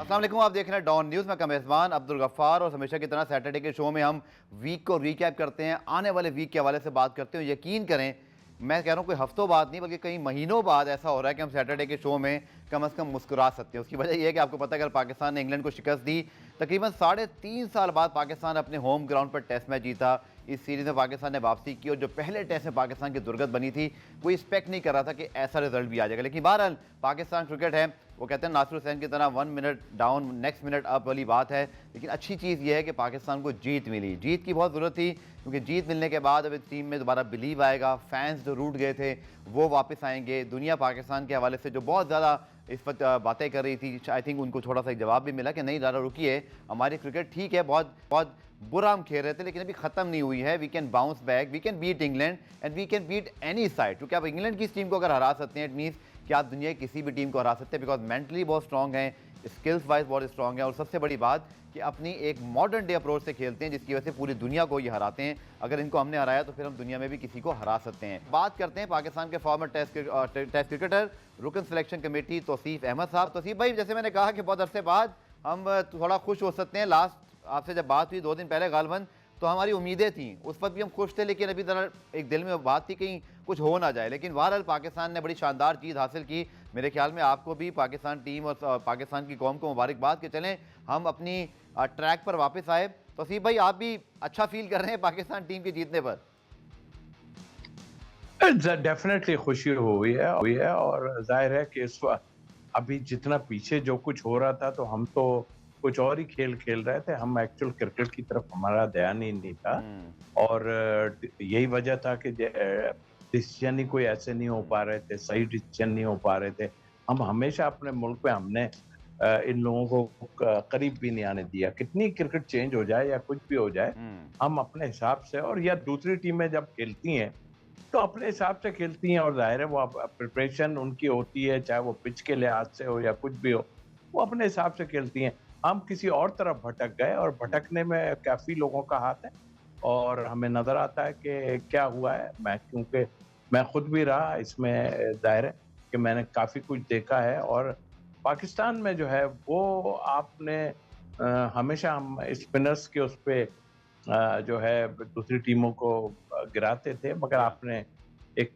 अस्सलाम वालेकुम, आप देख रहे हैं डॉन न्यूज़ में मेज़बान अब्दुल गफ्फार और हमेशा की तरह सैटरडे के शो में हम वीक को रिकैप करते हैं, आने वाले वीक के हवाले से बात करते हैं। यकीन करें, मैं कह रहा हूँ कोई हफ्तों बाद नहीं बल्कि कई महीनों बाद ऐसा हो रहा है कि हम सैटरडे के शो में कम से कम मुस्कुरा सकते हैं। उसकी वजह यह है कि आपको पता है, अगर पाकिस्तान ने इंग्लैंड को शिकस्त दी, तकरीबन 3.5 साल बाद पाकिस्तान अपने होम ग्राउंड पर टेस्ट मैच जीता। इस सीरीज़ में पाकिस्तान ने वापसी की और जो पहले टेस्ट में पाकिस्तान की दुर्गत बनी थी, कोई एक्सपेक्ट नहीं कर रहा था कि ऐसा रिजल्ट भी आ जाएगा। लेकिन बहरहाल पाकिस्तान क्रिकेट है, वो कहते हैं नासिर हुसैन की तरह 1 minute down next minute up वाली बात है। लेकिन अच्छी चीज़ ये है कि पाकिस्तान को जीत मिली। जीत की बहुत ज़रूरत थी, क्योंकि जीत मिलने के बाद अब इस टीम में दोबारा बिलीव आएगा। फैंस जो रूठ गए थे वो वापस आएंगे। दुनिया पाकिस्तान के हवाले से जो बहुत ज़्यादा इस वक्त बातें कर रही थी, आई थिंक उनको थोड़ा सा एक जवाब भी मिला कि नहीं ज़रा रुकिए, हमारी क्रिकेट ठीक है, बहुत बहुत बुरा हम खेल रहे थे लेकिन अभी ख़त्म नहीं हुई है। We can bounce back, we can beat England and we can beat any side. क्योंकि आप इंग्लैंड की इस टीम को अगर हरा सकते हैं, इट मीन्स कि आप दुनिया की किसी भी टीम को हरा सकते हैं, बिकॉज मेंटली बहुत स्ट्रॉन्ग हैं, स्किल्स वाइज बहुत स्ट्रॉन्ग है और सबसे बड़ी बात कि अपनी एक मॉडर्न डे अप्रोच से खेलते हैं, जिसकी वजह से पूरी दुनिया को ये हराते हैं। अगर इनको हमने हराया तो फिर हम दुनिया में भी किसी को हरा सकते हैं। बात करते हैं पाकिस्तान के फॉर्मर टेस्ट क्रिकेटर, रुकन सिलेक्शन कमेटी तौसीफ अहमद साहब। तौसीफ भाई, जैसे मैंने कहा कि बहुत अरसे बाद हम थोड़ा खुश हो सकते हैं। लास्ट आपसे जब बात हुई 2 दिन पहले गालबन, तो हमारी उम्मीदें थी, उस वक्त भी हम खुश थे, लेकिन अभी ज़रा एक दिल में बात थी कहीं कुछ हो ना जाए। लेकिन बहरहाल पाकिस्तान ने बड़ी शानदार चीज़ हासिल की। मेरे ख्याल में आपको भी, पाकिस्तान टीम और पाकिस्तान की कौम को मुबारकबाद कि चलें हम अपनी ट्रैक पर वापस आए। तौसीफ भाई, आप भी अच्छा फील कर रहे हैं पाकिस्तान टीम के जीतने पर? डेफिनेटली खुशी हुई है और जाहिर है कि इस वक्त अभी जितना पीछे जो कुछ हो रहा था तो हम तो कुछ और ही खेल खेल रहे थे। हम एक्चुअल क्रिकेट की तरफ हमारा ध्यान ही नहीं था और यही वजह था कि डिसीजन ही कोई ऐसे नहीं हो पा रहे थे, सही डिसीजन नहीं हो पा रहे थे। हम हमेशा अपने मुल्क में हमने इन लोगों को करीब भी नहीं आने दिया। कितनी क्रिकेट चेंज हो जाए या कुछ भी हो जाए, हम अपने हिसाब से, और या दूसरी टीमें जब खेलती हैं तो अपने हिसाब से खेलती हैं और जाहिर है वो प्रिपरेशन उनकी होती है, चाहे वो पिच के लिहाज से हो या कुछ भी हो, वो अपने हिसाब से खेलती हैं। हम किसी और तरफ भटक गए और भटकने में काफ़ी लोगों का हाथ है और हमें नज़र आता है कि क्या हुआ है। क्योंकि मैं खुद भी रहा इसमें, जाहिर है कि मैंने काफ़ी कुछ देखा है और पाकिस्तान में जो है वो आपने हमेशा हम स्पिनर्स के उस पे जो है दूसरी टीमों को गिराते थे, मगर आपने एक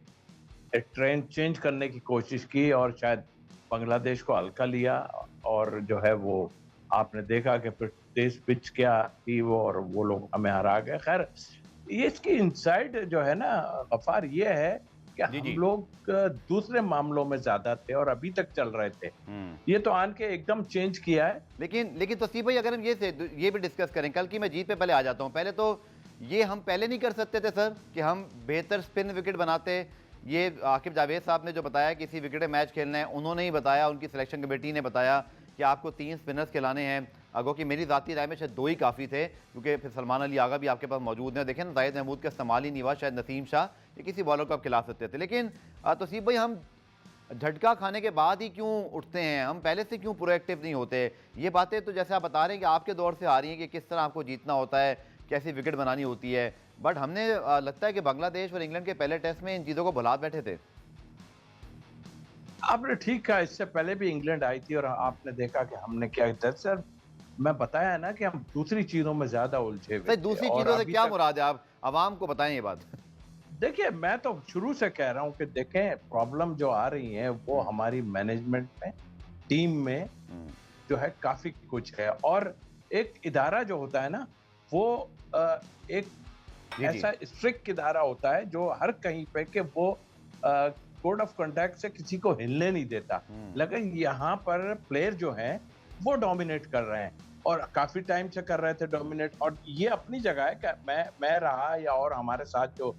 एक ट्रेंड चेंज करने की कोशिश की और शायद बांग्लादेश को हल्का लिया और जो है वो आपने देखा कि फिर तेज पिच क्या थी वो और वो लोग हमें हरा गए। खैर, ये इसकी इनसाइड जो है ना गफ्फार, ये है कि जी हम जी। लोग दूसरे मामलों में ज़्यादा थे और अभी तक चल रहे थे। ये तो आन के एकदम चेंज किया है। लेकिन तौसीफ भाई, अगर हम ये भी डिस्कस करें, कल की मैं जीत पे पहले आ जाता हूँ। पहले तो ये हम पहले नहीं कर सकते थे सर कि हम बेहतर स्पिन विकेट बनाते? ये आकिब जावेद साहब ने जो बताया कि इसी विकेट मैच खेलना है, उन्होंने ही बताया, उनकी सिलेक्शन कमेटी ने बताया कि आपको 3 स्पिनर्स खिलाने हैं। अगो कि मेरी ज़ाती राय में शायद 2 ही काफ़ी थे, क्योंकि फिर सलमान अली आगा भी आपके पास मौजूद है। देखें ना, जाहिद महमूद का इस्तेमाल ही नहीं हुआ, शायद नसीम शाह या किसी बॉलर को आप खिला सकते थे। लेकिन तौसीफ भाई, हम झटका खाने के बाद ही क्यों उठते हैं? हम पहले से क्यों प्रोएक्टिव नहीं होते? ये बातें तो जैसे आप बता रहे हैं कि आपके दौर से आ रही हैं कि किस तरह आपको जीतना होता है, कैसी विकेट बनानी होती है, बट हमने लगता है कि बांग्लादेश और इंग्लैंड के पहले टेस्ट में इन चीज़ों को भुला बैठे थे। आपने ठीक कहा, इससे पहले भी इंग्लैंड आई थी और आपने देखा कि हमने क्या किया। सर, मैं बताया है ना कि हम दूसरी चीजों में ज्यादा उलझे हुए सर, थे दूसरी और चीज़ों से अभी क्या तक मुराद है? आप आवाम को बताएं ये बात। देखिए, मैं तो शुरू से कह रहा हूं कि देखें, प्रॉब्लम जो आ रही है वो हमारी मैनेजमेंट में, टीम में जो है काफी कुछ है। और एक इदारा जो होता है ना, वो एक जी जी। ऐसा स्ट्रिक्ट इदारा होता है जो हर कहीं पे कि वो कोड ऑफ कंडक्ट से किसी को हिलने नहीं देता। लेकिन यहाँ पर प्लेयर जो हैं वो डोमिनेट कर रहे हैं और काफी टाइम से कर रहे थे डोमिनेट, और ये अपनी जगह है कि मैं रहा या और हमारे साथ जो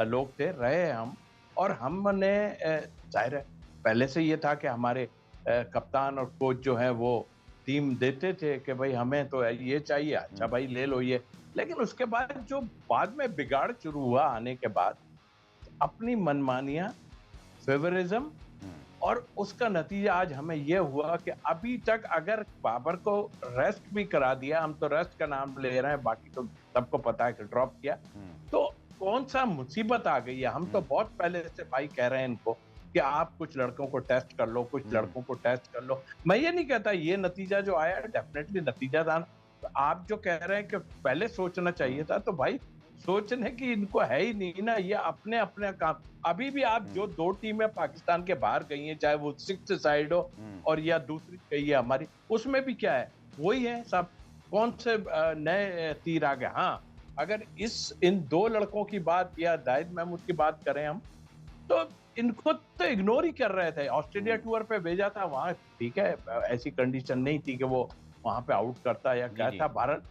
लोग थे रहे हम, और हमने जाहिर है पहले से ये था कि हमारे कप्तान और कोच जो है वो टीम देते थे कि भाई हमें तो ये चाहिए, अच्छा भाई ले लो ये। लेकिन उसके बाद जो बाद में बिगाड़ शुरू हुआ आने के बाद, अपनी मनमानियां, फेवरिज्म, और उसका नतीजा आज हमें यह हुआ कि अभी तक अगर बाबर को रेस्ट भी करा दिया, हम तो रेस्ट का नाम ले रहे हैं, बाकी तो सबको पता है कि ड्रॉप किया, तो कौन सा मुसीबत आ गई है। हम तो बहुत पहले से भाई कह रहे हैं इनको कि आप कुछ लड़कों को टेस्ट कर लो, कुछ लड़कों को टेस्ट कर लो। मैं ये नहीं कहता ये नतीजा जो आया डेफिनेटली नतीजा था। तो आप जो कह रहे हैं कि पहले सोचना चाहिए था, तो भाई सोचने की इनको है ही नहीं ना, ये अपने-अपने काम। अभी भी आप जो 2 टीमें पाकिस्तान के बाहर गई हैं, चाहे वो 6th साइड हो और या दूसरी गई है हमारी, उसमें भी क्या है? वही है सब। कौन से नए तीर आ गए? हाँ, अगर इन 2 लड़कों की बात या दाहिद महमूद की बात करें हम, तो इनको तो इग्नोर ही कर रहे थे। ऑस्ट्रेलिया टूर पे भेजा था, वहाँ ठीक है, ऐसी कंडीशन नहीं थी कि वो वहाँ पे आउट करता या क्या था भारत।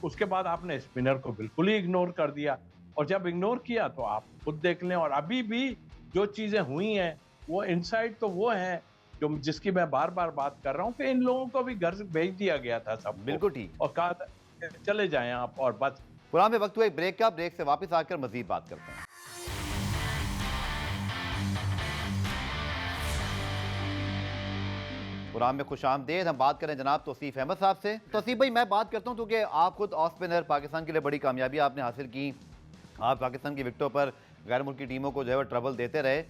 उसके बाद आपने स्पिनर को बिल्कुल ही इग्नोर कर दिया, और जब इग्नोर किया तो आप खुद देख लें। और अभी भी जो चीजें हुई हैं, वो इनसाइड तो वो है जो जिसकी मैं बार-बार बात कर रहा हूँ कि इन लोगों को भी घर से भेज दिया गया था सबको, बिल्कुल ठीक। और कहा था कि चले जाएं आप, और बस। कुरान में वक्त हुआ एक ब्रेक का, ब्रेक से वापस आकर मजीद बात करते हैं। कुरान में खुश आमदेद। हम बात करें जनाब तौसीफ अहमद साहब से। तौसीफ भाई, मैं बात करता हूँ क्योंकि आप खुद ऑफ स्पिनर, पाकिस्तान के लिए बड़ी कामयाबी आपने हासिल की। आप पाकिस्तान की विकेटों पर गैर मुल्की टीमों को जो है वो ट्रबल देते रहे।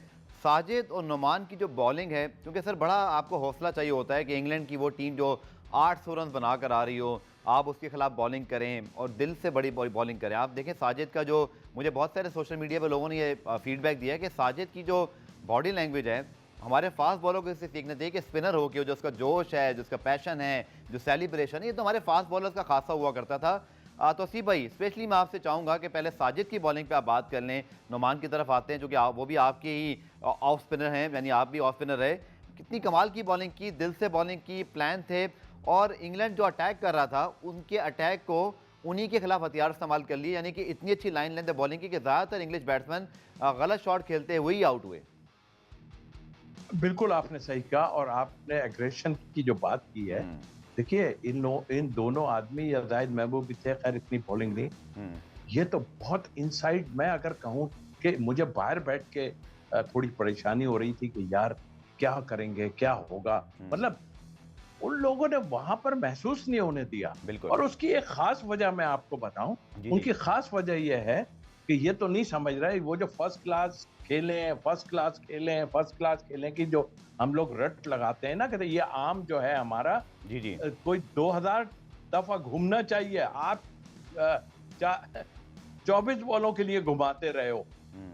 साजिद और नुमान की जो बॉलिंग है, क्योंकि सर बड़ा आपको हौसला चाहिए होता है कि इंग्लैंड की वो टीम जो 800 रन बना कर आ रही हो, आप उसके खिलाफ बॉलिंग करें और दिल से बड़ी बॉलिंग करें। आप देखें साजिद का जो, मुझे बहुत सारे सोशल मीडिया पर लोगों ने ये फीडबैक दिया है कि साजिद की जो बॉडी लैंग्वेज है, हमारे फास्ट बॉलर को इससे सीखना चाहिए कि स्पिनर हो के जो उसका जोश है, जो उसका पैशन है, जो सेलिब्रेशन है, ये तो हमारे फास्ट बॉलर्स का खासा हुआ करता था। तौसीफ भाई, स्पेशली मैं आपसे चाहूँगा कि पहले साजिद की बॉलिंग पे आप बात कर लें। नुमान की तरफ आते हैं, जो कि वो भी आपके ही ऑफ स्पिनर हैं, यानी आप भी ऑफ स्पिनर रहे। कितनी कमाल की बॉलिंग की, दिल से बॉलिंग की, प्लान थे, और इंग्लैंड जो अटैक कर रहा था उनके अटैक को उन्हीं के खिलाफ हथियार इस्तेमाल कर लिए, यानी कि इतनी अच्छी लाइन लेंथ बॉलिंग की कि ज़्यादातर इंग्लिश बैट्समैन गलत शॉट खेलते हुए ही आउट हुए। बिल्कुल आपने सही कहा, और आपने एग्रेशन की जो बात की है, देखिए इन दोनों आदमी, या जाहिद महबूब भी थे, खैर इतनी बॉलिंग नहीं, ये तो बहुत इनसाइड। मैं अगर कहूँ कि मुझे बाहर बैठ के थोड़ी परेशानी हो रही थी कि यार क्या करेंगे, क्या होगा, मतलब उन लोगों ने वहां पर महसूस नहीं होने दिया। बिल्कुल। और उसकी एक खास वजह मैं आपको बताऊं, उनकी खास वजह यह है कि ये तो नहीं समझ रहे वो जो फर्स्ट क्लास खेलें, फर्स्ट क्लास खेलें, फर्स्ट क्लास खेलें की जो हम लोग रट लगाते हैं ना, कि ये आम जो है हमारा, कोई 2000 दफा घूमना चाहिए, आप 24 बॉलों के लिए घुमाते रहे हो,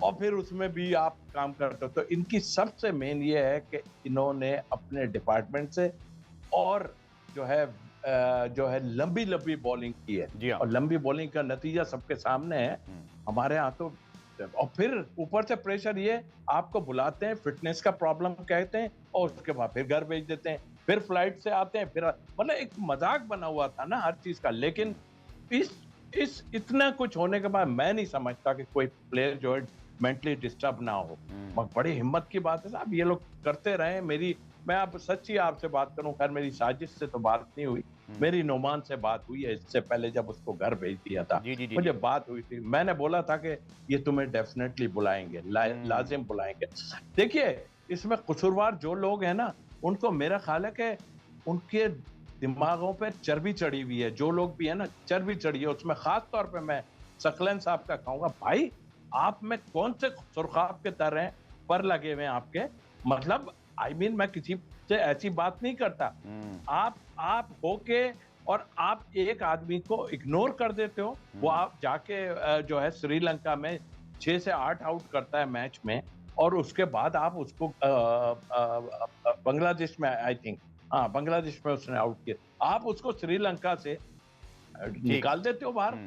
और फिर उसमें भी आप काम करते हो। तो इनकी सबसे मेन ये है कि इन्होंने अपने डिपार्टमेंट से और जो है लंबी लंबी बॉलिंग की है, और लंबी बॉलिंग का नतीजा सबके सामने है हमारे यहाँ तो। और फिर ऊपर से प्रेशर, ये आपको बुलाते हैं, फिटनेस का प्रॉब्लम कहते हैं, और उसके बाद फिर घर भेज देते हैं, फिर फ्लाइट से आते हैं, फिर मतलब एक मजाक बना हुआ था ना हर चीज का। लेकिन इस इतना कुछ होने के बाद मैं नहीं समझता कि कोई प्लेयर जो है मेंटली डिस्टर्ब ना हो। बड़ी हिम्मत की बात है साहब, ये लोग करते रहे। मैं आप सच्ची आपसे बात करूं, खैर मेरी साजिश से तो बात नहीं हुई, मेरी नोमान से बात हुई है इससे पहले, जब उसको घर भेज दिया था। मुझे बात हुई थी, मैंने बोला था कि ये तुम्हें डेफिनेटली बुलाएंगे, लाजिम बुलाएंगे। देखिए इसमें कसूरवार जो लोग हैं ना, उनको मेरा ख्याल है कि उनके दिमागों पे चर्बी चढ़ी हुई है। जो लोग भी है ना, चर्बी चढ़ी है उसमें। खास तौर पे मैं सकलन साहब का कहूंगा, भाई आप में कौन से सुरखाब के तरह पर लगे हुए हैं आपके, मतलब मैं किसी से ऐसी बात नहीं करता। आप होके और आप एक आदमी को इग्नोर कर देते हो। वो आप जाके जो है श्रीलंका में 6 से 8 आउट करता है मैच में, और उसके बाद आप उसको बांग्लादेश में, आई थिंक बांग्लादेश में उसने आउट किया, आप उसको श्रीलंका से निकाल देते हो बाहर।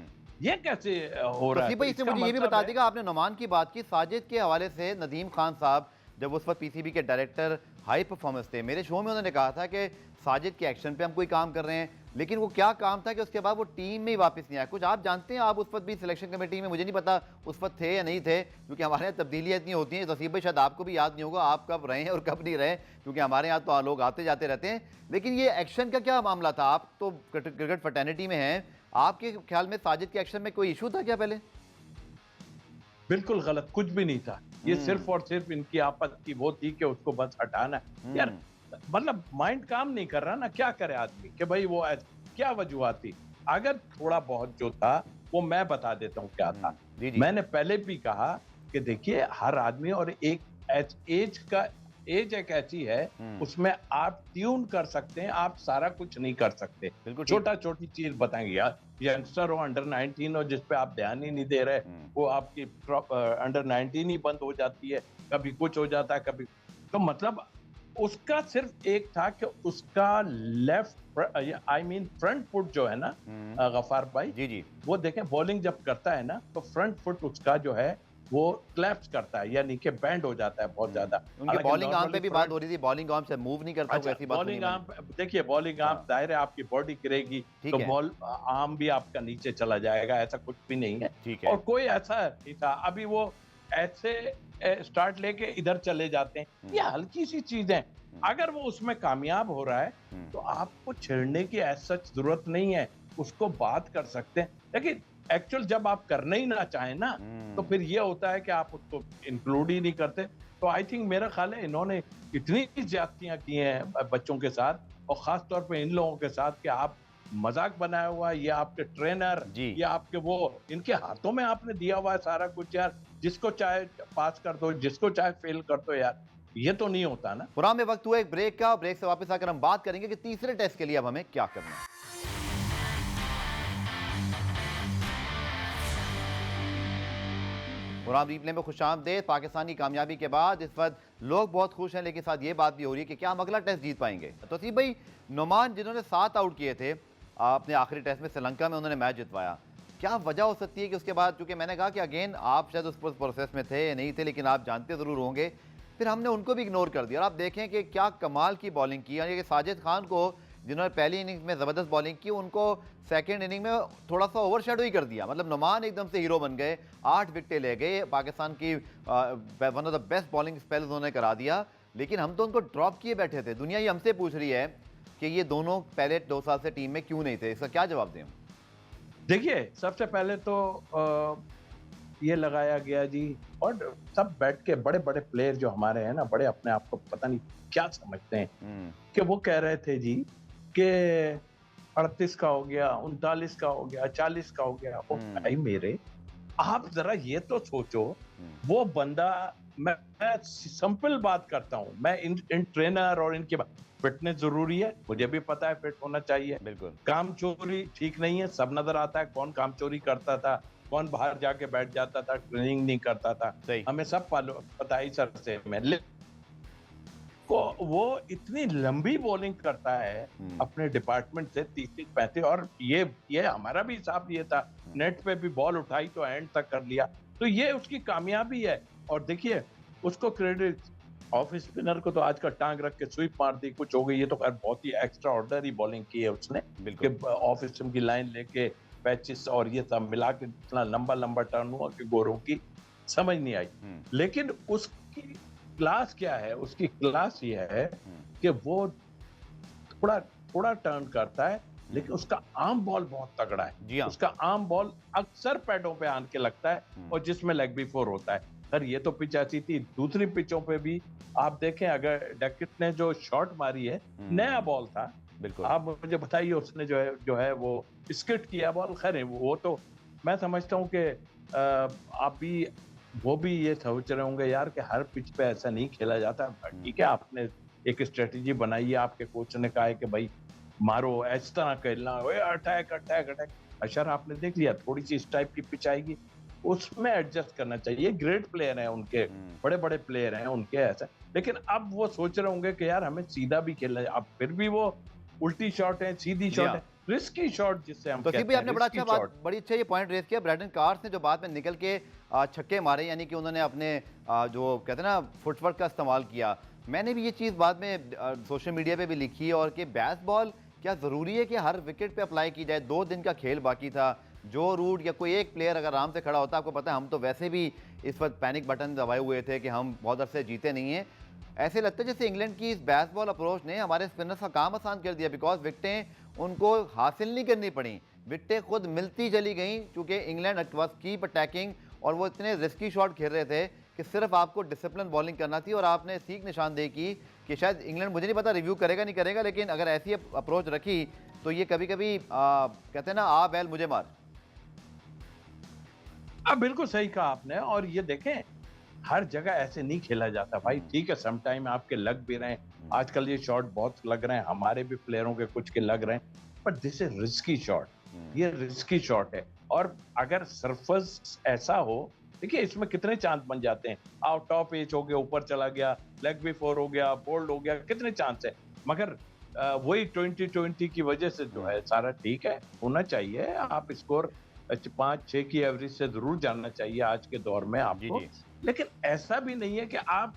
ये कैसे हो रहा है? इससे मुझे ये भी बता देगा, आपने नुमान की बात की, साजिद के हवाले से नदीम खान साहब जब उस वक्त पीसीबी के डायरेक्टर हाई परफॉर्मेंस थे, मेरे शो में उन्होंने कहा था कि साजिद के एक्शन पे हम कोई काम कर रहे हैं, लेकिन वो क्या काम था कि उसके बाद वो टीम में ही वापस नहीं आया। कुछ आप जानते हैं, आप उस वक्त भी सिलेक्शन कमेटी में, मुझे नहीं पता उस वक्त थे या नहीं थे, क्योंकि हमारे यहाँ तब्दीलियाँ इतनी होती हैं। तौसीफ भाई शायद आपको भी याद नहीं होगा आप कब रहे हैं और कब नहीं रहे, क्योंकि हमारे यहाँ तो लोग आते जाते रहते हैं। लेकिन ये एक्शन का क्या मामला था? आप तो क्रिकेट फर्टर्निटी में हैं, आपके ख्याल में साजिद के एक्शन में कोई इशू था क्या पहले? बिल्कुल गलत, कुछ भी नहीं था। ये सिर्फ और सिर्फ इनकी आपत्ति वो थी कि उसको बस हटाना है। यार मतलब माइंड काम नहीं कर रहा ना, क्या करे आदमी कि भाई वो क्या वजूहत थी। अगर थोड़ा बहुत जो था वो मैं बता देता हूँ क्या था। मैंने पहले भी कहा कि देखिए हर आदमी, और एक एज एक ऐसी है, उसमें आप ट्यून कर सकते हैं, आप सारा कुछ नहीं कर सकते। बिल्कुल ठीक। छोटा छोटी चीज बताएंगे यार, यंगस्टर हो अंडर 19 हो जिस पे आप ध्यान ही नहीं दे रहे, वो आपकी अंडर 19 ही बंद हो जाती है, कभी कुछ हो जाता है कभी। तो मतलब उसका सिर्फ एक था कि उसका फ्रंट फुट जो है ना, गफार भाई, जी जी। वो देखें बॉलिंग जब करता है ना तो फ्रंट फुट उसका जो है वो क्लैप्स करता है, यानी कि बैंड हो जाता है बहुत ज्यादा। उनके हालांकि बॉलिंग आर्म पे नॉर्मली भी बात हो रही थी, बॉलिंग आर्म से मूव नहीं करता, कोई अच्छा, ऐसी बात सुनी बॉलिंग मैंने। आर्म देखिए, बॉलिंग आर्म हाँ जाहिर है आपकी बॉडी गिरेगी ठीक तो है। बॉल आर्म भी आपका नीचे चला जाएगा, ऐसा कुछ भी नहीं है। ठीक और है। कोई ऐसा नहीं था, अभी वो ऐसे स्टार्ट लेके इधर चले जाते हैं, ये हल्की सी चीजें। अगर वो उसमें कामयाब हो रहा है तो आपको छेड़ने की ऐसा सच जरूरत नहीं है, उसको बात कर सकते हैं। लेकिन एक्चुअल जब आप करना ही ना चाहें ना, तो फिर ये होता है कि आप उसको इंक्लूड ही नहीं करते। तो आई थिंक मेरा ख्याल है इन्होंने इतनी ज्यादतियां की हैं बच्चों के साथ, और खास तौर पे इन लोगों के साथ, कि आप मजाक बनाया हुआ है, ये आपके ट्रेनर, जी। ये आपके वो, इनके हाथों में आपने दिया हुआ है सारा कुछ यार, जिसको चाहे पास कर दो, जिसको चाहे फेल कर दो यार, ये तो नहीं होता ना। पुरान में वक्त हुआ एक ब्रेक का, ब्रेक से वापस आकर हम बात करेंगे कि तीसरे टेस्ट के लिए अब हमें क्या करना है। पुरान रिप्ले में खुशामदेद। पाकिस्तानी कामयाबी के बाद इस वक्त लोग बहुत खुश हैं, लेकिन साथ ये बात भी हो रही है कि क्या हम अगला टेस्ट जीत पाएंगे। तो सी भाई, नुमान जिन्होंने 7 आउट किए थे अपने आखिरी टेस्ट में श्रीलंका में, उन्होंने मैच जितवाया, क्या वजह हो सकती है कि उसके बाद, चूंकि मैंने कहा कि अगेन आप शायद उस प्रोसेस में थे या नहीं थे, लेकिन आप जानते ज़रूर होंगे, फिर हमने उनको भी इग्नोर कर दिया। और आप देखें कि क्या कमाल की बॉलिंग की, यानी कि साजिद खान को जिन्होंने पहली इनिंग्स में ज़बरदस्त बॉलिंग की, उनको सेकंड इनिंग में थोड़ा सा ओवरशैडो ही कर दिया। मतलब नुमान एकदम से हीरो बन गए, 8 विकेटें ले गए, पाकिस्तान की one of the best bowling spells उन्होंने करा दिया। लेकिन हम तो उनको ड्रॉप किए बैठे थे। दुनिया ये हमसे पूछ रही है कि ये दोनों पहले 2 साल से टीम में क्यों नहीं थे, इसका क्या जवाब दें? देखिए, सबसे पहले तो ये लगाया गया जी, और सब बैठ के बड़े बड़े प्लेयर जो हमारे हैं ना, बड़े अपने आप को पता नहीं क्या समझते हैं, कि वो कह रहे थे जी कि 38 का हो गया, 39 का हो गया, 40 का हो गया। ओ भाई मेरे, आप जरा ये तो सोचो, वो बंदा, मैं सिंपल बात करता हूँ, मैं इन ट्रेनर और इनके फिटनेस जरूरी है, मुझे भी पता है फिट होना चाहिए। बिल्कुल। काम चोरी ठीक नहीं है, सब नजर आता है, कौन काम चोरी करता था, कौन बाहर जाके बैठ जाता था, ट्रेनिंग नहीं करता था, सही। हमें सब पता ही सर से। मैं को वो इतनी लंबी बॉलिंग करता है अपने डिपार्टमेंट से, 30-35, और ये हमारा भी हिसाब ये था, नेट पे भी बॉल उठाई तो एंड तक कर लिया, तो ये उसकी कामयाबी है। और देखिए, उसको क्रेडिट, ऑफ स्पिनर को तो आज का टांग रख के स्वीप मार दी, कुछ हो गई, ये तो खैर बहुत ही एक्स्ट्रा ऑर्डनरी बॉलिंग की है उसने, कि ऑफ स्पिन की लाइन लेके पैचेस और ये सब मिला के इतना लंबा लंबा टर्न हुआ कि गोरों की समझ नहीं आई। लेकिन उसकी क्लास क्या है, उसकी क्लास ये है कि वो थोड़ा थोड़ा टर्न करता है, लेकिन उसका आर्म बॉल बहुत तगड़ा है। जी हाँ। उसका आर्म बॉल अक्सर पैडों पे आन के लगता है, और जिसमें लेग बिफोर होता है। सर ये तो पिच ऐसी थी, दूसरी पिचों पे भी आप देखें, अगर डैकेट ने जो शॉट मारी है, नया बॉल था, बिल्कुल। आप मुझे बताइए, उसने जो है वो स्किट किया बॉल। खैर वो तो मैं समझता हूँ कि आप भी, वो भी ये सोच रहे होंगे यार कि हर पिच पे ऐसा नहीं खेला जाता। ठीक है, आपने एक स्ट्रेटेजी बनाई है, आपके कोच ने कहा है कि भाई मारो, इस तरह खेलना, अटैक अटैक अटैक। अशर आपने देख लिया, थोड़ी सी इस टाइप की पिच आएगी, उसमें एडजस्ट करना चाहिए। ग्रेट प्लेयर हैं उनके, बड़े बड़े प्लेयर हैं उनके, ऐसा। लेकिन अब वो सोच रहे होंगे कि यार हमें सीधा भी खेलना है, अब फिर भी वो उल्टी शॉट है, सीधी शॉट है, रिस्की शॉट जिससे हम तो कहते हैं, आपने बड़ी अच्छा ये पॉइंट रेज किया। ब्रैडन कार्स ने जो बाद में निकल के छक्के मारे, यानी कि उन्होंने अपने जो कहते हैं ना फुटवर्क का इस्तेमाल किया। मैंने भी ये चीज़ बाद में सोशल मीडिया पे भी लिखी, और कि बेसबॉल क्या ज़रूरी है कि हर विकेट पे अप्लाई की जाए? 2 दिन का खेल बाकी था, जो रूट या कोई एक प्लेयर अगर आराम से खड़ा होता, आपको पता है हम तो वैसे भी इस वक्त पैनिक बटन दबाए हुए थे कि हम बहुत अरसे जीते नहीं हैं। ऐसे लगता है जैसे इंग्लैंड की इस बेसबॉल अप्रोच ने हमारे स्पिनर्स का काम आसान कर दिया, बिकॉज विकेटें उनको हासिल नहीं करनी पड़ी, विकेटें खुद मिलती चली गई, क्योंकि इंग्लैंड वाज कीप अटैकिंग, और वो इतने रिस्की शॉट खेल रहे थे कि सिर्फ आपको डिसिप्लिन बॉलिंग करना थी। और आपने ठीक निशानदेही की कि शायद इंग्लैंड, मुझे नहीं पता रिव्यू करेगा नहीं करेगा, लेकिन अगर ऐसी अप्रोच रखी तो ये कभी कभी कहते हैं ना, आ बैल मुझे मार। बिल्कुल सही कहा आपने। और ये देखें, हर जगह ऐसे नहीं खेला जाता भाई। ठीक है, सम टाइम आपके लग भी रहे हैं, आजकल ये शॉट बहुत लग रहे हैं, हमारे भी प्लेयरों के कुछ के लग रहे हैं, but this is risky shot, ये रिस्की शॉट है। और अगर सरफेस ऐसा हो, देखिए इसमें कितने चांस बन जाते हैं, आउट टॉप एज हो गया, ऊपर चला गया, लेग भी फोर हो गया, बोल्ड हो गया, कितने चांस है। मगर वही 2020 की वजह से जो है सारा ठीक है, होना चाहिए। आप स्कोर 5-6 की एवरेज से जरूर जानना चाहिए आज के दौर में जी आपको। जी। लेकिन ऐसा भी नहीं है कि आप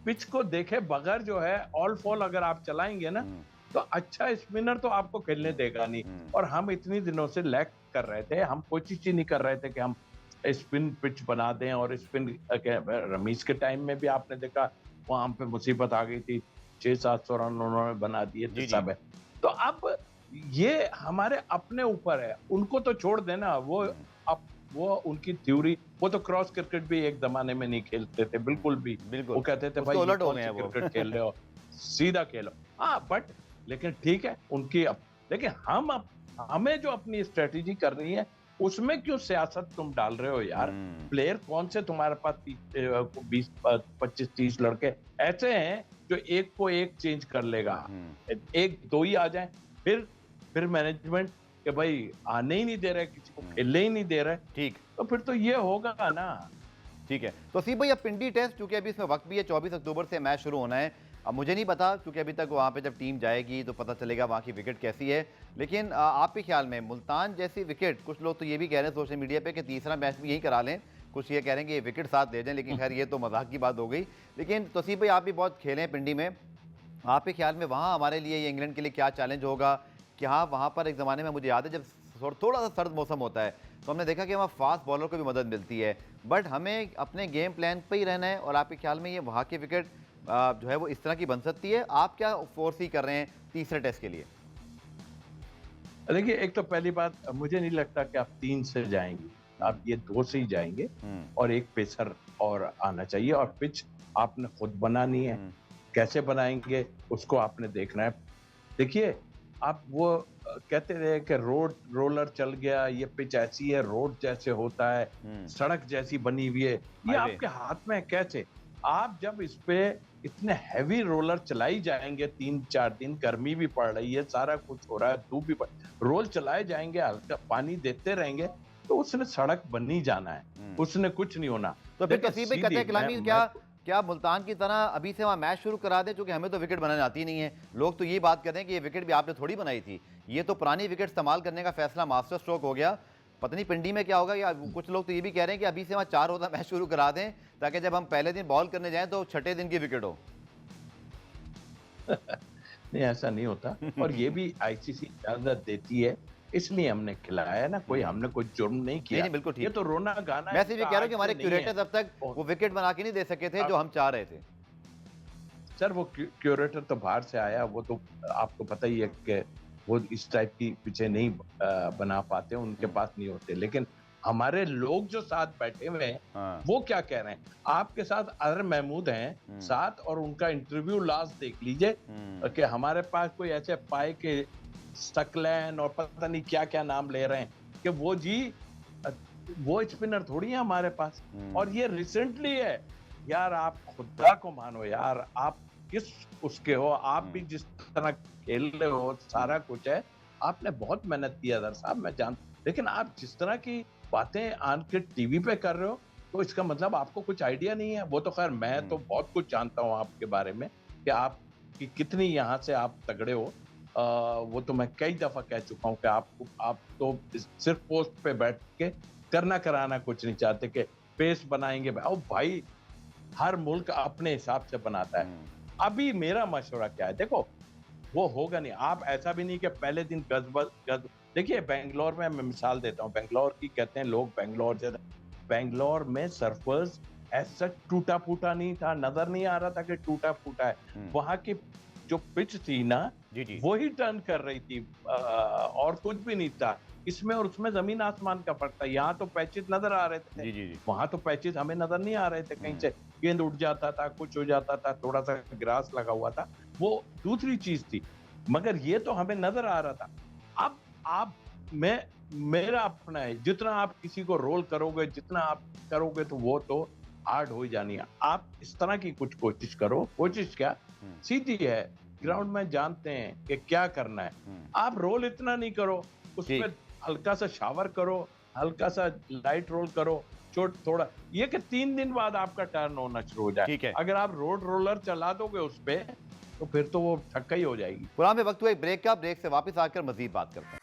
पिच को देखे बगैर जो है ऑल फॉल अगर आप चलाएंगे ना, तो अच्छा स्पिनर तो आपको खेलने देगा नहीं। और हम इतनी दिनों से लैग कर रहे थे, हम कोशिश ही नहीं कर रहे थे कि हम स्पिन पिच बना दें। और स्पिन रमीज के टाइम में भी आपने देखा वहां पे मुसीबत आ गई थी, 600-700 रन उन्होंने बना दिए थे जी जी। सब है। तो अब ये हमारे अपने ऊपर है, उनको तो छोड़ देना। अब वो उनकी थ्योरी, वो तो क्रॉस क्रिकेट भी एक जमाने में नहीं खेलते थे बिल्कुल भी। बिल्कुल। वो कहते थे उसके भाई ये उलट हो कौन गए सी हैं वो। क्रिकेट खेल रहे हो, सीधा खेलो। हाँ बट लेकिन ठीक है उनकी लेकिन हमें जो अपनी स्ट्रेटेजी करनी है उसमें क्यों सियासत तुम डाल रहे हो यार। प्लेयर कौन से तुम्हारे पास 20-25-30 लड़के ऐसे हैं जो एक को एक चेंज कर लेगा, एक दो ही आ जाए, फिर मैनेजमेंट कि भाई आने ही नहीं दे रहे, किसी को खेलने ही नहीं दे रहे, ठीक। तो फिर तो ये होगा ना। ठीक है, तो सी भाई अब पिंडी टेस्ट, क्योंकि अभी इसमें वक्त भी है, 24 अक्टूबर से मैच शुरू होना है। अब मुझे नहीं पता, क्योंकि अभी तक वहाँ पे जब टीम जाएगी तो पता चलेगा वहाँ की विकेट कैसी है। लेकिन आपके ख्याल में मुल्तान जैसी विकेट, कुछ लोग तो ये भी कह रहे हैं सोशल मीडिया पे कि तीसरा मैच भी यही करा लें, कुछ ये कह रहे हैं कि ये विकेट साथ ले जाएं, लेकिन खैर ये तो मजाक की बात हो गई। लेकिन तोसीफ भाई आप भी बहुत खेले हैं पिंडी में, आपके ख्याल में वहाँ हमारे लिए, ये इंग्लैंड के लिए क्या चैलेंज होगा कि हाँ वहाँ पर एक ज़माने में मुझे याद है जब थोड़ा सा सर्द मौसम होता है तो हमने देखा कि वहाँ फास्ट बॉलर को भी मदद मिलती है, बट हमें अपने गेम प्लान पे ही रहना है। और आपके ख्याल में ये वहाँ की विकेट जो है वो इस तरह की बन सकती है? आप क्या फोर्स ही कर रहे हैं तीसरे टेस्ट के लिए? देखिए एक तो पहली बात, मुझे नहीं लगता कि आप 3 से जाएंगे, आप ये 2 से ही जाएंगे। और एक पेसर और आना चाहिए, और पिच आपने खुद बनानी है। कैसे बनाएंगे उसको आपने देखना है। देखिए आप वो कहते रहे कि रोलर चल गया, ये पिच ऐसी है, रोड जैसे होता है, सड़क जैसी बनी हुई है, ये आपके हाथ में है कैसे। आप जब इस पे इतने हैवी रोलर चलाई जाएंगे, 3-4 दिन गर्मी भी पड़ रही है, सारा कुछ हो रहा है, धूप भी रोल चलाए जाएंगे, हल्का पानी देते रहेंगे, तो उसने सड़क बनी जाना है, उसने कुछ नहीं होना। तो फिर तसीब भाई कतई कलामी क्या मुल्तान की तरह अभी से वहाँ मैच शुरू करा दें, क्योंकि हमें तो विकेट बनाने आती नहीं है। लोग तो ये बात कर रहे हैं कि ये विकेट भी आपने थोड़ी बनाई थी, ये तो पुरानी विकेट इस्तेमाल करने का फैसला मास्टर स्ट्रोक हो गया। पता नहीं पिंडी में क्या होगा, या कुछ लोग तो ये भी कह रहे हैं कि अभी से वहाँ 4 ओवर मैच शुरू करा दें, ताकि जब हम पहले दिन बॉल करने जाएं तो छठे दिन की विकेट हो। नहीं ऐसा नहीं होता, और ये भी आईसीसी इजाजत देती है, इसलिए हमने खिलाया ना, कोई हमने कोई जुर्म नहीं किया। नहीं, बिल्कुल ठीक। ये तो रोना गाना मैं सिर्फ ये कह रहा हूं कि हमारे क्यूरेटर्स अब तक वो विकेट बना के नहीं दे सके थे जो हम चाह रहे थे। सर वो क्यूरेटर तो बाहर से आया, वो तो आपको पता ही है कि वो इस टाइप की पिछे नहीं बना पाते, उनके पास नहीं होते। लेकिन हमारे लोग जो साथ बैठे हुए हैं वो क्या कह रहे हैं, आपके साथ अजहर महमूद हैं साथ, और उनका इंटरव्यू लास्ट देख लीजिए कि हमारे पास कोई ऐसे पाए के स्टकलैन और पता नहीं क्या क्या नाम ले रहे हैं कि वो स्पिनर थोड़ी है हमारे पास। और ये रिसेंटली है यार, आप खुदा को मानो यार, आप किस उसके हो, आप भी जिस तरह खेल रहे हो, सारा कुछ है, आपने बहुत मेहनत की अदर साहब, मैं जानता। लेकिन आप जिस तरह की बातें आन के टीवी पे कर रहे हो, तो इसका मतलब आपको कुछ आइडिया नहीं है। वो तो खैर मैं तो बहुत कुछ जानता हूँ आपके बारे में कि आप कि कितनी यहाँ से आप तगड़े हो। वो तो मैं कई दफा कह चुका हूँ कि आप तो सिर्फ पोस्ट पे बैठ के करना कराना कुछ नहीं चाहते कि पेस बनाएंगे। भाई हर मुल्क अपने हिसाब से बनाता है। अभी मेरा मशवरा क्या है, देखो वो होगा नहीं। आप ऐसा भी नहीं कि पहले दिन गज देखिए बेंगलोर में मैं मिसाल देता हूँ, बेंगलोर की कहते हैं लोग, बेंगलोर में सरफेस ऐसा टूटा फूटा नहीं था, नजर नहीं आ रहा था कि टूटा फूटा है। वहां की जो पिच थी ना, वो ही टर्न कर रही थी, और कुछ भी नहीं था इसमें। और उसमें जमीन आसमान का फर्क था। यहाँ तो पैचेस नजर आ रहे थे, वहां तो पैचेस हमें नजर नहीं आ रहे थे। कहीं से गेंद उठ जाता था, कुछ हो जाता था, थोड़ा सा ग्रास लगा हुआ था, वो दूसरी चीज थी। मगर ये तो हमें नजर आ रहा था। अब आप मेरा अपना है, जितना आप किसी को रोल करोगे, जितना आप करोगे, तो वो तो हार्ड हो जानी है। आप इस तरह की कुछ कोशिश करो। कोशिश क्या, सीधी है, ग्राउंड में जानते हैं कि क्या करना है। आप रोल इतना नहीं करो, उस ठीक। पे हल्का सा शावर करो, हल्का सा लाइट रोल करो, छोट थोड़ा, ये कि 3 दिन बाद आपका टर्न होना शुरू हो जाए। ठीक है। अगर आप रोड रोलर चला दोगे उस पे, तो फिर तो वो छक्का ही हो जाएगी। पुरान में वक्त हुआ एक ब्रेक का, ब्रेक से वापस आकर मजीद बात करते हैं।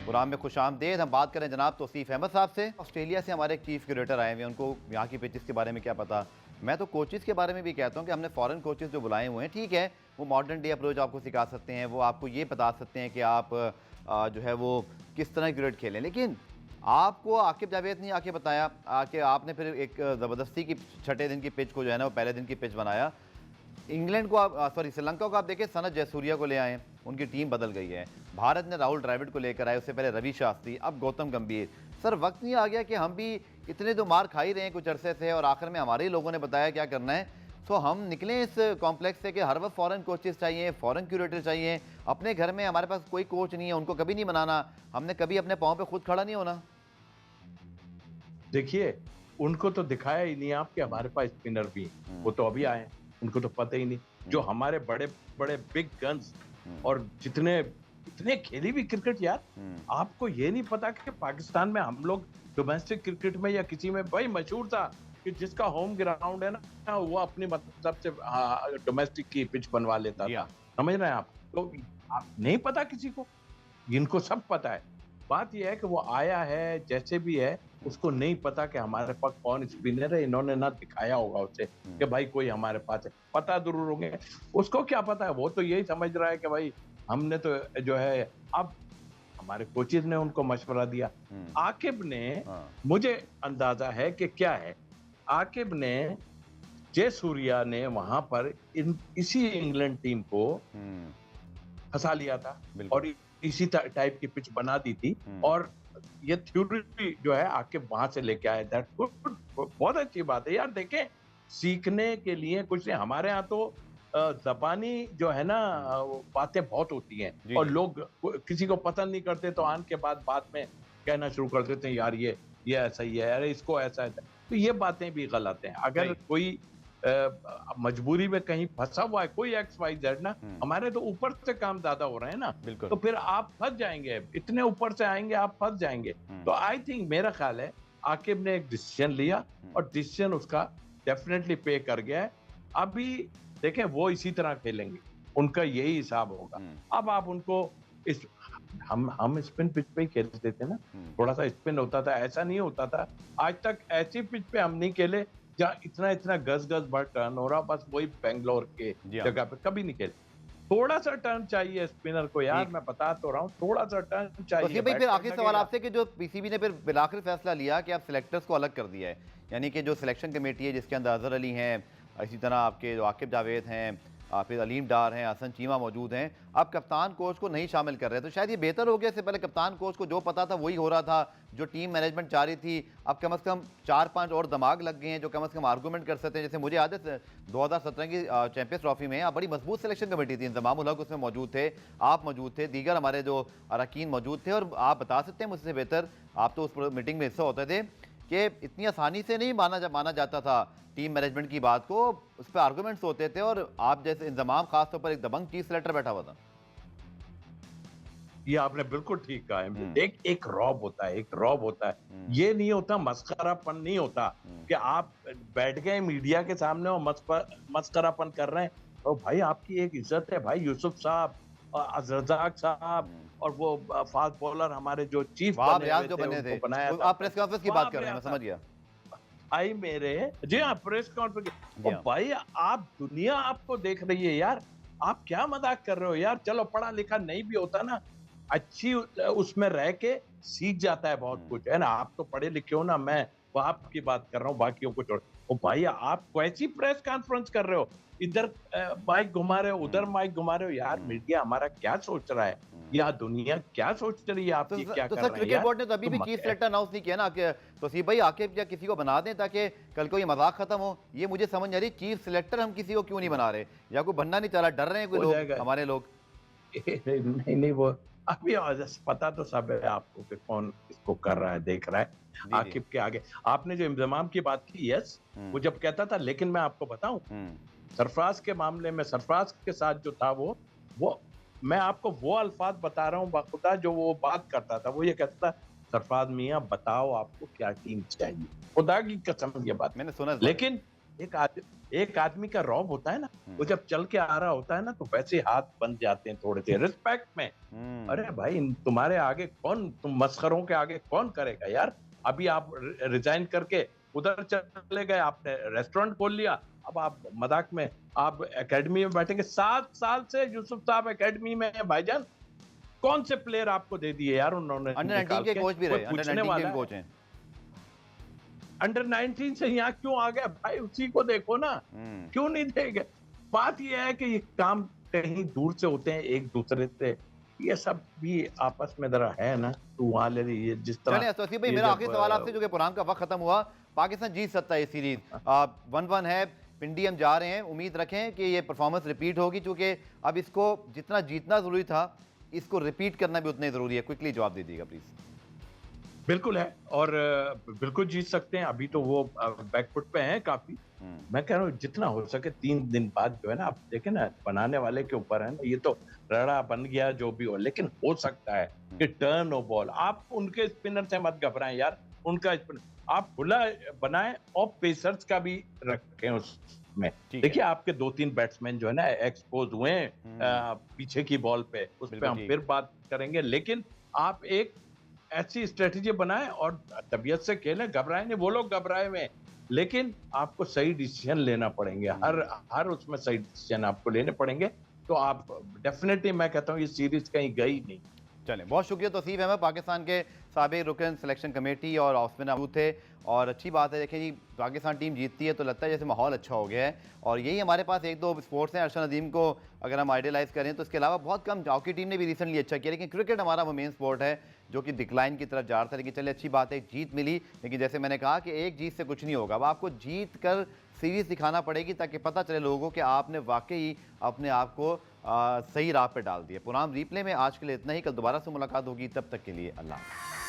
प्रोग्राम में खुश आमदेद। हम बात करें जनाब तौसीफ अहमद साहब से। ऑस्ट्रेलिया से हमारे चीफ क्यूरेटर आए हुए हैं, उनको यहाँ की पिचेस के बारे में क्या पता। मैं तो कोचेस के बारे में भी कहता हूँ कि हमने फॉरेन कोचेस जो बुलाए हुए हैं, ठीक है, वो मॉडर्न डे अप्रोच आपको सिखा सकते हैं, वो आपको ये बता सकते हैं कि आप जो है वो किस तरह क्रिकेट खेलें, लेकिन आपको आकिब जावेद ने आके बताया कि आपने फिर एक ज़बरदस्ती की छठे दिन की पिच को जो है ना वो पहले दिन की पिच बनाया। इंग्लैंड को आप श्रीलंका को आप देखें, सनत जयसूर्या को ले आए, उनकी टीम बदल गई है। भारत ने राहुल द्रविड़ को लेकर आए, उससे पहले रवि शास्त्री, अब गौतम गंभीर। सर वक्त नहीं आ गया कि हम भी इतने तो मार खा ही रहे हैं कुछ अरसे से, और आखिर में हमारे ही लोगों ने बताया क्या करना है, तो हम निकलें इस कॉम्प्लेक्स से कि हर वक्त फॉरेन कोचेस चाहिए, फॉरेन क्यूरेटर चाहिए। अपने घर में हमारे पास कोई कोच नहीं है, उनको कभी नहीं बनाना, हमने कभी अपने पाँव पे खुद खड़ा नहीं होना। देखिए, उनको तो दिखाया ही नहीं आप कि हमारे पास स्पिनर भी हैं। वो तो अभी आए हैं, उनको तो पता ही नहीं। जो हमारे बड़े बड़े बिग गन्स और जितने इतने खेली भी क्रिकेट यार, आपको ये नहीं पता कि पाकिस्तान में हम लोग डोमेस्टिक क्रिकेट में या किसी में भाई मशहूर था कि जिसका होम ग्राउंड है ना, वो अपनी मतलब से डोमेस्टिक की पिच बनवा लेता था। समझ रहे हैं आप? तो आप नहीं पता किसी को, इनको सब पता है। बात यह है कि वो आया है जैसे भी है, उसको नहीं पता कि हमारे पास कौन स्पिनर है। इन्होंने ना दिखाया होगा उसे कि भाई कोई हमारे पास है, पता जरूर होंगे। उसको क्या पता है, वो तो यही समझ रहा है कि भाई हमने तो जो है, अब हमारे कोचेज ने उनको मशवरा दिया। आकिब ने, मुझे अंदाजा है कि क्या है, आकिब ने, जयसूर्या ने वहां पर इसी इंग्लैंड टीम को फंसा लिया था और इसी टाइप की पिच बना दी थी, और ये थ्योरी जो है आकिब वहां से लेके आए। दैट गुड, बहुत अच्छी बात है यार। देखें, सीखने के लिए कुछ नहीं। हमारे यहाँ तो ज़बानी जो है ना, बातें बहुत होती हैं और लोग किसी को पसंद नहीं करते तो आन के बाद में कहना शुरू कर देते हैं, यार ये ऐसा ही है, अरे इसको ऐसा है। तो ये बातें भी गलत हैं। अगर कोई मजबूरी में कहीं फंसा हुआ है, कोई XYZ ना, हमारे तो ऊपर से काम ज्यादा हो रहे हैं ना, तो फिर आप फंस जाएंगे, इतने ऊपर से आएंगे आप फंस जाएंगे। तो आई थिंक, मेरा ख्याल है आकिब ने एक डिसीजन लिया और डिसीजन उसका डेफिनेटली पे कर गया है। अभी देखें, वो इसी तरह खेलेंगे, उनका यही हिसाब होगा। अब आप उनको इस हम स्पिन पिच पे ही खेलते थे ना, थोड़ा सा स्पिन होता था, ऐसा नहीं होता था। आज तक ऐसी पिच पे हम नहीं खेले जहाँ इतना गज भर टर्न हो रहा, बस वही बेंगलोर के जगह पे कभी नहीं खेले। थोड़ा सा टर्न चाहिए स्पिनर को यार, मैं बता तो रहा हूँ, थोड़ा सा टर्न चाहिए। तो भाई फिर आखिरी सवाल आपसे कि जो पीसीबी ने फिर बिलाखिर फैसला लिया कि आप सिलेक्टर्स को अलग कर दिया है, यानी कि जो सिलेक्शन कमेटी है जिसके अंदर अजहर अली हैं, इसी तरह आपके जो आकिब जावेद हैं, फिर अलीम डार हैं, हसन चीमा मौजूद हैं, अब कप्तान कोच को नहीं शामिल कर रहे, तो शायद ये बेहतर हो गया। इससे पहले कप्तान कोच को जो पता था वही हो रहा था, जो टीम मैनेजमेंट चाह रही थी। अब कम से कम 4-5 और दिमाग लग गए हैं जो कम से कम आर्गूमेंट कर सकते हैं। जैसे मुझे याद है 2017 की चैंपियंस ट्रॉफी में आप बड़ी मजबूत सिलेक्शन कमेटी थी, इंजमाम उल हक उसमें मौजूद थे, आप मौजूद थे, दीगर हमारे जो अरकान मौजूद थे, और आप बता सकते हैं मुझसे बेहतर, आप तो उस मीटिंग में हिस्सा होते थे, कि इतनी आसानी से नहीं माना जाता था टीम मैनेजमेंट की बात को, उस पर आर्गूमेंट्स होते थे, और आप जैसे इंतजाम खासतौर पर एक दबंग चीफ सेलेक्टर बैठा हुआ था। ये आपने बिल्कुल ठीक कहा है। एक रौब होता है, एक रौब होता है। ये नहीं होता, मस्करापन नहीं होता कि आप बैठ गए मीडिया के सामने और मस्करापन कर रहे हैं। तो भाई आपकी एक इज्जत है भाई, यूसुफ साहब, रजाक साहब, और वो फास्ट बॉलर हमारे जो चीफ बने थे, बनाया था। आप प्रेस कॉन्फ्रेंस की बात कर रहे हैं, मैं समझ गया। आई मेरे जी हाँ, प्रेस कॉन्फ्रेंस। और भाई आप, दुनिया आपको देख रही है यार, आप क्या मजाक कर रहे हो यार। चलो पढ़ा लिखा नहीं भी होता ना, अच्छी उसमें रह के सीख जाता है बहुत कुछ, है ना। आप तो पढ़े लिखे हो ना, मैं वो आपकी बात कर रहा हूँ, बाकियों को छोड़। ओ भाई आप कैसी प्रेस कॉन्फ्रेंस कर रहे हो, इधर माइक घुमा रहे हो, उधर माइक घुमा रहे हो यार। मीडिया हमारा क्या सोच रहा है, या दुनिया क्या सोच रही है, आपकी क्या कर रहे हैं। क्रिकेट बोर्ड ने तो अभी भी चीफ सेलेक्टर अनाउंस नहीं किया ना, तौसीफ भाई आकिब या किसी को बना दें ताकि कल को ये मजाक खत्म हो। ये मुझे समझ नहीं आ रही, चीफ सेलेक्टर हम किसी को क्यों नहीं बना रहे, या कोई बनना नहीं चाह रहा, डर रहे हैं कोई लोग, हमारे लोग। नहीं, वो अभी पता तो सब है आपको कि कौन इसको कर रहा है, देख रहा है जी जी। आकिब के आगे। आपने जो इंजमाम की बात की, यस, वो जब कहता था, लेकिन मैं आपको बताऊं, सरफराज के मामले में सरफराज के साथ जो था वो मैं आपको वो अल्फाज बता रहा हूँ बाखुदा, जो वो बात करता था, वो ये कहता था, सरफराज मियां बताओ आपको क्या टीम चाहिए, खुदा की कसम ये बात। मैंने सुना इस बारे लेकिन एक आदमी का रौब होता है ना, में। वो जब चल के आ रहा होता है ना, तो वैसे हाथ बन जाते हैं थोड़े से रिस्पेक्ट में। अरे भाई, तुम्हारे आगे कौन, तुम मस्खरों के आगे कौन करेगा यार। अभी आप रिजाइन करके उधर चले गए, आपने रेस्टोरेंट खोल लिया, अब आप मजाक में आप एकेडमी में बैठेंगे। 7 साल से यूसुफ साहब एकेडमी में है भाईजान, कौन से प्लेयर आपको दे दिए यार उन्होंने अंडर 19 निकाल के के, कोच भी कोई रहे, अंडर पूछने 19 के वाला भी है? कोच हैं। अंडर 19 से यहाँ क्यों आ गया भाई, उसी को देखो ना, क्यों नहीं देंगे। बात यह है कि ये काम कहीं दूर से होते हैं एक दूसरे से, ये सब भी आपस में जरा है ना, तो वहां ले ये जिस चलें तरह असफी भाई, ये मेरा जब आखिरी सवाल आपसे, जो कि पुरान का वक्त खत्म हुआ, पाकिस्तान जीत सकता है ये सीरीज, 1-1 है, पिंडी हम जा रहे हैं, उम्मीद रखें कि ये परफॉर्मेंस रिपीट होगी, क्योंकि अब इसको जितना जीतना जरूरी था, इसको रिपीट करना भी उतना ही जरूरी है। क्विकली जवाब दे दीजिएगा प्लीज। बिल्कुल है, और बिल्कुल जीत सकते हैं। अभी तो वो बैकफुट पे हैं काफी। मैं कह रहा हूँ जितना हो सके 3 दिन बाद जो है ना, आप देखें ना, बनाने वाले के ऊपर है ना, ये तो रड़ा बन गया जो भी हो, लेकिन हो सकता है कि टर्न ओ बॉल, आप उनके स्पिनर से मत घबराएं यार, उनका स्पिनर आप खुला बनाएं और पेसर्स का भी रखें उसमें। देखिए आपके 2-3 बैट्समैन जो है ना एक्सपोज हुए हैं पीछे की बॉल पे, उस पर हम फिर बात करेंगे, लेकिन आप एक ऐसी स्ट्रेटेजी बनाएं और तबीयत से खेलें, घबराए नहीं, वो लोग घबराए हुए, लेकिन आपको सही डिसीजन लेना पड़ेंगे, हर उसमें सही डिसीजन आपको लेने पड़ेंगे, तो आप डेफिनेटली, मैं कहता हूँ ये सीरीज कहीं गई नहीं। चलें, बहुत शुक्रिया तौसीफ अहमद, पाकिस्तान के साबिक रुकन सिलेक्शन कमेटी और ऑफ स्पिनर मौजूद थे। और अच्छी बात है, देखिए जी, पाकिस्तान टीम जीतती है तो लगता है जैसे माहौल अच्छा हो गया है, और यही हमारे पास 1-2 स्पोर्ट्स हैं। अरशद नदीम को अगर हम आइडियलाइज़ करें तो इसके अलावा बहुत कम, हॉकी टीम ने भी रिसेंटली अच्छा किया, लेकिन क्रिकेट हमारा वो मेन स्पोर्ट है जो कि डिक्लाइन की तरफ जा रहा था। लेकिन चलिए, अच्छी बात है, जीत मिली, लेकिन जैसे मैंने कहा कि एक जीत से कुछ नहीं होगा, अब आपको जीत कर सीरीज दिखाना पड़ेगी, ताकि पता चले लोगों को कि आपने वाकई अपने आप को सही राह पर डाल दिया। पुराना रिप्ले में आज के लिए इतना ही, कल दोबारा से मुलाकात होगी, तब तक के लिए अल्लाह।